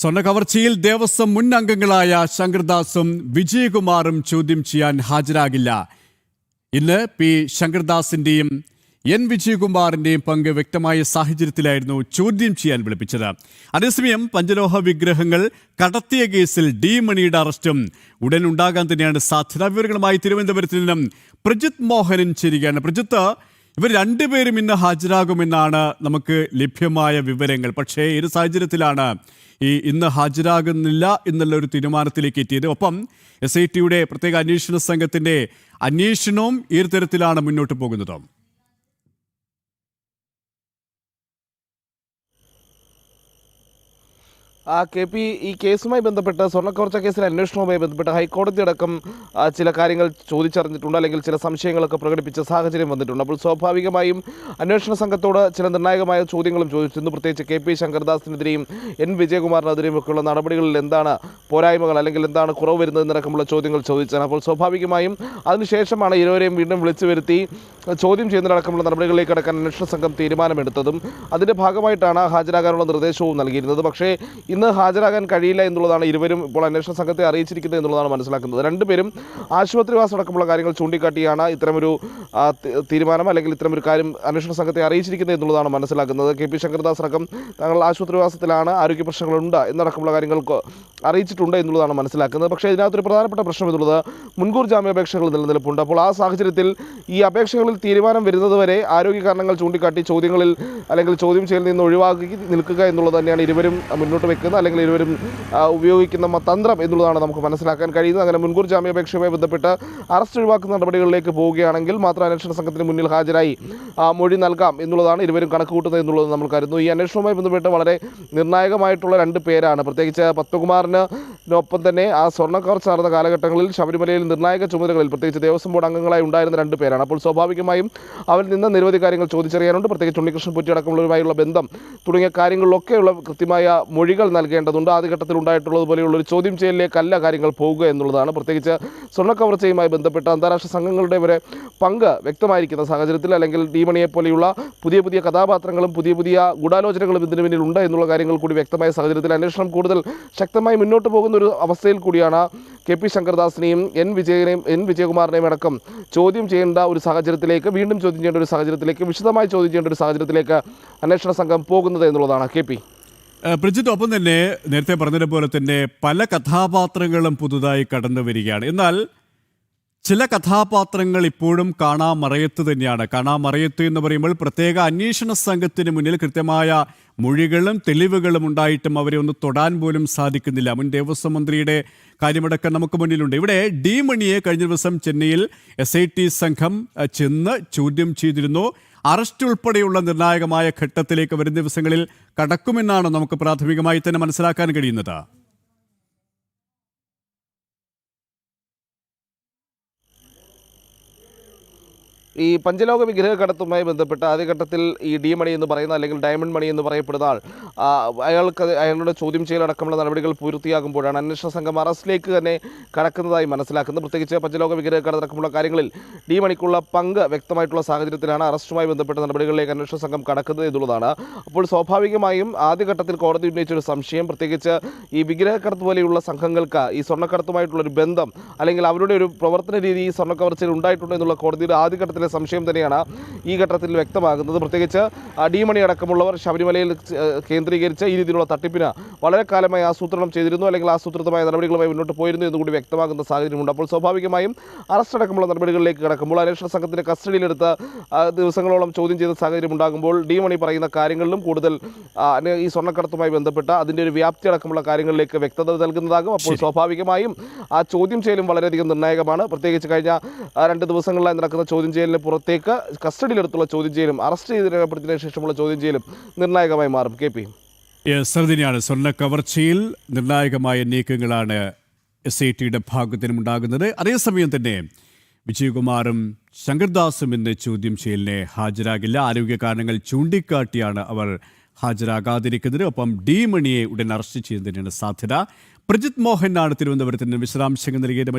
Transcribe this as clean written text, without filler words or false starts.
സ്വർണ്ണ കവർച്ചയിൽ ദേവസ്വം മുൻ അംഗങ്ങളായ ശങ്കർദാസും വിജയകുമാറും ചോദ്യം ചെയ്യാൻ ഹാജരാകില്ല. ഇന്ന് പി ശങ്കർദാസിന്റെയും എൻ വിജയകുമാറിന്റെയും പങ്ക് വ്യക്തമായ സാഹചര്യത്തിലായിരുന്നു ചോദ്യം ചെയ്യാൻ വിളിപ്പിച്ചത്. അതേസമയം പഞ്ചലോഹ വിഗ്രഹങ്ങൾ കടത്തിയ കേസിൽ ഡി മണിയുടെ അറസ്റ്റും ഉടൻ ഉണ്ടാകാൻ തന്നെയാണ് സാധ്യത. വിവരങ്ങളുമായി തിരുവനന്തപുരത്ത് നിന്നും പ്രജിത് മോഹനൻ ചേരുകയാണ്. പ്രജിത്ത്, ഇവർ രണ്ടുപേരും ഇന്ന് ഹാജരാകുമെന്നാണ് നമുക്ക് ലഭ്യമായ വിവരങ്ങൾ. പക്ഷേ ഈ സാഹചര്യത്തിലാണ് ഇന്ന് ഹാജരാകുന്നില്ല എന്നുള്ള ഒരു തീരുമാനത്തിലേക്ക് എത്തിയത്. ഒപ്പം SITയുടെ പ്രത്യേക അന്വേഷണ സംഘത്തിന്റെ അന്വേഷണവും ഈ തരത്തിലാണ് മുന്നോട്ട് പോകുന്നത്. KP ഈ കേസുമായി ബന്ധപ്പെട്ട് സ്വർണ്ണക്കവർച്ച കേസിലെ അന്വേഷണവുമായി ബന്ധപ്പെട്ട് ഹൈക്കോടതി അടക്കം ചില കാര്യങ്ങൾ ചോദിച്ചറിഞ്ഞിട്ടുണ്ട്, അല്ലെങ്കിൽ ചില സംശയങ്ങളൊക്കെ പ്രകടിപ്പിച്ച സാഹചര്യം വന്നിട്ടുണ്ട്. അപ്പോൾ സ്വാഭാവികമായും അന്വേഷണ സംഘത്തോട് ചില നിർണായകമായ ചോദ്യങ്ങളും ചോദിച്ചിരുന്നു. പ്രത്യേകിച്ച് KP ശങ്കർദാസിനെതിരെയും N വിജയകുമാറിനെതിരെയും ഒക്കെയുള്ള നടപടികളിൽ എന്താണ് പോരായ്മകൾ, അല്ലെങ്കിൽ എന്താണ് കുറവ് വരുന്നതെന്നടക്കമുള്ള ചോദ്യങ്ങൾ ചോദിച്ചത്. അപ്പോൾ സ്വാഭാവികമായും അതിനുശേഷമാണ് ഇരുവരെയും വീണ്ടും വിളിച്ചു വരുത്തി ചോദ്യം ചെയ്യുന്നതടക്കമുള്ള നടപടികളിലേക്ക് കടക്കാൻ അന്വേഷണ സംഘം തീരുമാനമെടുത്തതും അതിൻ്റെ ഭാഗമായിട്ടാണ് ഹാജരാകാനുള്ള നിർദ്ദേശവും നൽകിയിരുന്നത്. പക്ഷേ ഇന്ന് ഹാജരാകാൻ കഴിയില്ല എന്നുള്ളതാണ് ഇരുവരും ഇപ്പോൾ അന്വേഷണ സംഘത്തെ അറിയിച്ചിരിക്കുന്നത് എന്നുള്ളതാണ് മനസ്സിലാക്കുന്നത്. രണ്ടുപേരും ആശുപത്രിവാസം അടക്കമുള്ള കാര്യങ്ങൾ ചൂണ്ടിക്കാട്ടിയാണ് ഇത്തരമൊരു തീരുമാനം, അല്ലെങ്കിൽ ഇത്തരമൊരു കാര്യം അന്വേഷണ സംഘത്തെ അറിയിച്ചിരിക്കുന്നത് എന്നുള്ളതാണ് മനസ്സിലാക്കുന്നത്. KP ശങ്കർദാസ് അടക്കം തങ്ങൾ ആശുപത്രിവാസത്തിലാണ്, ആരോഗ്യ പ്രശ്നങ്ങളുണ്ട് എന്നടക്കമുള്ള കാര്യങ്ങൾ അറിയിച്ചിട്ടുണ്ട് എന്നുള്ളതാണ് മനസ്സിലാക്കുന്നത്. പക്ഷേ ഇതിനകത്തൊരു പ്രധാനപ്പെട്ട പ്രശ്നം എന്നുള്ളത് മുൻകൂർ ജാമ്യാപേക്ഷകൾ നിലനിൽപ്പുണ്ട്. അപ്പോൾ ആ സാഹചര്യത്തിൽ ഈ അപേക്ഷകളിൽ തീരുമാനം വരുന്നതുവരെ ആരോഗ്യ കാരണങ്ങൾ ചൂണ്ടിക്കാട്ടി ചോദ്യങ്ങളിൽ അല്ലെങ്കിൽ ചോദ്യം ചെയ്യലിൽ നിന്ന് ഒഴിവാക്കി നിൽക്കുക എന്നുള്ളത് തന്നെയാണ് ഇരുവരും മുന്നോട്ട് വെക്കുന്നത്, അല്ലെങ്കിൽ ഇരുവരും ഉപയോഗിക്കുന്ന തന്ത്രം എന്നുള്ളതാണ് നമുക്ക് മനസ്സിലാക്കാൻ കഴിയുന്നത്. അങ്ങനെ മുൻകൂർ ജാമ്യാപേക്ഷയുമായി ബന്ധപ്പെട്ട് അറസ്റ്റ് ഒഴിവാക്കുന്ന നടപടികളിലേക്ക് പോവുകയാണെങ്കിൽ മാത്രം അന്വേഷണ സംഘത്തിന് മുന്നിൽ ഹാജരായി മൊഴി നൽകാം എന്നുള്ളതാണ് ഇരുവരും കണക്ക് കൂട്ടുന്നത് എന്നുള്ളത് നമ്മൾ കരുതുന്നു. ഈ അന്വേഷണവുമായി ബന്ധപ്പെട്ട് വളരെ നിർണായകമായിട്ടുള്ള രണ്ട് പേരാണ്. പ്രത്യേകിച്ച് പത്മകുമാറിനൊപ്പം തന്നെ ആ സ്വർണ്ണക്കവർച്ച നടന്ന കാലഘട്ടങ്ങളിൽ ശബരിമലയിൽ നിർണായക ചുമതലകളിൽ പ്രത്യേകിച്ച് ദേവസ്വം ബോർഡ് അംഗങ്ങളായി ഉണ്ടായിരുന്ന രണ്ട് പേരാണ്. അപ്പോൾ സ്വാഭാവികമായും അവരിൽ നിന്ന് നിരവധി കാര്യങ്ങൾ ചോദിച്ചറിയാനുണ്ട്. പ്രത്യേകിച്ച് ഉണ്ണികൃഷ്ണൻ പൊറ്റി അടക്കമുള്ളവരുമായുള്ള ബന്ധം തുടങ്ങിയ കാര്യങ്ങളിലൊക്കെയുള്ള കൃത്യമായ മൊഴികൾ നൽകേണ്ടതുണ്ട്. ആദ്യഘട്ടത്തിൽ ഉണ്ടായിട്ടുള്ളതുപോലെയുള്ള ഒരു ചോദ്യം ചെയ്യലിലേക്കല്ല കാര്യങ്ങൾ പോകുക എന്നുള്ളതാണ്. പ്രത്യേകിച്ച് സ്വർണ്ണക്കവർച്ചയുമായി ബന്ധപ്പെട്ട അന്താരാഷ്ട്ര സംഘങ്ങളുടെ വരെ പങ്ക് വ്യക്തമായിരിക്കുന്ന സാഹചര്യത്തിൽ, അല്ലെങ്കിൽ ഡി മണിയെ പോലെയുള്ള പുതിയ പുതിയ കഥാപാത്രങ്ങളും പുതിയ പുതിയ ഗൂഢാലോചനകളും ഇതിന് പിന്നിൽ ഉണ്ട് എന്നുള്ള കാര്യങ്ങൾ കൂടി വ്യക്തമായ സാഹചര്യത്തിൽ അന്വേഷണം കൂടുതൽ ശക്തമായി മുന്നോട്ട് പോകുന്ന ഒരു അവസ്ഥയിൽ കൂടിയാണ് KP ശങ്കർദാസിനെയും N വിജയകുമാറിനെയും അടക്കം ചോദ്യം ചെയ്യേണ്ട ഒരു സാഹചര്യത്തിലേക്ക്, വീണ്ടും ചോദ്യം ചെയ്യേണ്ട ഒരു സാഹചര്യത്തിലേക്ക്, വിശദമായി ചോദ്യം ചെയ്യേണ്ട ഒരു സാഹചര്യത്തിലേക്ക് അന്വേഷണ സംഘം പോകുന്നത് എന്നുള്ളതാണ്. KP പ്രജിത്ത്, ഒപ്പം തന്നെ നേരത്തെ പറഞ്ഞതുപോലെ തന്നെ പല കഥാപാത്രങ്ങളും പുതുതായി കടന്നു വരികയാണ്. എന്നാൽ ചില കഥാപാത്രങ്ങൾ ഇപ്പോഴും കാണാമറയത്ത് തന്നെയാണ്. കാണാമറയത്ത് എന്ന് പറയുമ്പോൾ പ്രത്യേക അന്വേഷണ സംഘത്തിന് മുന്നിൽ കൃത്യമായ മൊഴികളും തെളിവുകളും ഉണ്ടായിട്ടും അവരെ ഒന്ന് തൊടാൻ പോലും സാധിക്കുന്നില്ല. മുൻ ദേവസ്വം മന്ത്രിയുടെ കാര്യമടക്കം നമുക്ക് മുന്നിലുണ്ട്. ഇവിടെ ഡി മണിയെ കഴിഞ്ഞ ദിവസം ചെന്നൈയിൽ SIT സംഘം ചെന്ന് ചോദ്യം ചെയ്തിരുന്നു. അറസ്റ്റ് ഉൾപ്പെടെയുള്ള നിർണായകമായ ഘട്ടത്തിലേക്ക് വരും ദിവസങ്ങളിൽ കടക്കുമെന്നാണ് നമുക്ക് പ്രാഥമികമായി തന്നെ മനസ്സിലാക്കാൻ കഴിയുന്നത്. ഈ പഞ്ചലോക വിഗ്രഹ കടത്തുമായി ബന്ധപ്പെട്ട് ആദ്യഘട്ടത്തിൽ ഈ ഡി മണി എന്ന് പറയുന്ന, അല്ലെങ്കിൽ ഡയമണ്ട് മണി എന്ന് പറയപ്പെടുന്ന ആൾ, അയാളുടെ ചോദ്യം ചെയ്യലടക്കമുള്ള നടപടികൾ പൂർത്തിയാകുമ്പോഴാണ് അന്വേഷണ സംഘം അറസ്റ്റിലേക്ക് തന്നെ കടക്കുന്നതായി മനസ്സിലാക്കുന്നത്. പ്രത്യേകിച്ച് പഞ്ചലോക വിഗ്രഹ കടത്തടക്കമുള്ള കാര്യങ്ങളിൽ ഡി മണിക്കുള്ള പങ്ക് വ്യക്തമായിട്ടുള്ള സാഹചര്യത്തിലാണ് അറസ്റ്റുമായി ബന്ധപ്പെട്ട നടപടികളിലേക്ക് അന്വേഷണ സംഘം കടക്കുന്നത് എന്നുള്ളതാണ്. അപ്പോൾ സ്വാഭാവികമായും ആദ്യഘട്ടത്തിൽ കോടതി ഉന്നയിച്ചൊരു സംശയം, പ്രത്യേകിച്ച് ഈ വിഗ്രഹക്കടത്ത് പോലെയുള്ള സംഘങ്ങൾക്ക് ഈ സ്വർണ്ണക്കടത്തുമായിട്ടുള്ളൊരു ബന്ധം, അല്ലെങ്കിൽ അവരുടെ ഒരു പ്രവർത്തന രീതി ഈ സ്വർണ്ണക്കവർച്ചയിൽ ഉണ്ടായിട്ടുണ്ട് എന്നുള്ള കോടതിയുടെ ആദ്യഘട്ടത്തിലെ സംശയം തന്നെയാണ് ഈ ഘട്ടത്തിൽ വ്യക്തമാകുന്നത്. പ്രത്യേകിച്ച് ഡി മണി അടക്കമുള്ളവർ ശബരിമലയിൽ കേന്ദ്രീകരിച്ച ഈ രീതിയിലുള്ള തട്ടിപ്പിന് വളരെ കാലമായി ആസൂത്രണം ചെയ്തിരുന്നു, അല്ലെങ്കിൽ ആസൂത്രിതമായ നടപടികളുമായി മുന്നോട്ട് പോയിരുന്നു എന്നുകൂടി വ്യക്തമാകുന്ന സാഹചര്യമുണ്ട്. അപ്പോൾ സ്വാഭാവികമായും അറസ്റ്റ് അടക്കമുള്ള നടപടികളിലേക്ക് കടക്കുമ്പോൾ അന്വേഷണ സംഘത്തിന്റെ കസ്റ്റഡിയിലെടുത്ത് ദിവസങ്ങളോളം ചോദ്യം ചെയ്ത സാഹചര്യം ഉണ്ടാകുമ്പോൾ ഡി മണി പറയുന്ന കാര്യങ്ങളിലും കൂടുതൽ ഈ സ്വർണ്ണക്കടത്തുമായി ബന്ധപ്പെട്ട അതിൻ്റെ ഒരു വ്യാപ്തി അടക്കമുള്ള കാര്യങ്ങളിലേക്ക് വ്യക്തത നൽകുന്നതാകും. അപ്പോൾ സ്വാഭാവികമായും ആ ചോദ്യം ചെയ്യലും വളരെയധികം നിർണായകമാണ്. പ്രത്യേകിച്ച് കഴിഞ്ഞ 2 ദിവസങ്ങളിലായി നടക്കുന്ന ചോദ്യം ചെയ്യലിന് പുറത്തേക്ക് കസ്റ്റഡിയിലെടുത്തുള്ള ചോദ്യം ചെയ്യലും അറസ്റ്റ് ചെയ്ത് രേഖപ്പെടുത്തിയതിനു ശേഷമുള്ള ചോദ്യം ചെയ്യലും നിർണായകമായി മാറും. KP തന്നെയാണ് സ്വർണ്ണ കവർച്ചയിൽ നിർണായകമായ നീക്കങ്ങളാണ് SITയുടെ ഭാഗത്തിനും ഉണ്ടാകുന്നത്. അതേസമയം തന്നെ വിജയകുമാറും ശങ്കർദാസും ഇന്ന് ചോദ്യം ചെയ്യലിനെ ഹാജരാകില്ല. ആരോഗ്യ കാരണങ്ങൾ ചൂണ്ടിക്കാട്ടിയാണ് അവർ ഹാജരാകാതിരിക്കുന്നത്. ഒപ്പം ഡി മണിയെ ഉടൻ അറസ്റ്റ് ചെയ്യുന്നതിനാണ് സാധ്യത. പ്രജിത് മോഹനാണ് തിരുവനന്തപുരത്തിന് വിശദാംശങ്ങൾ നൽകിയത്.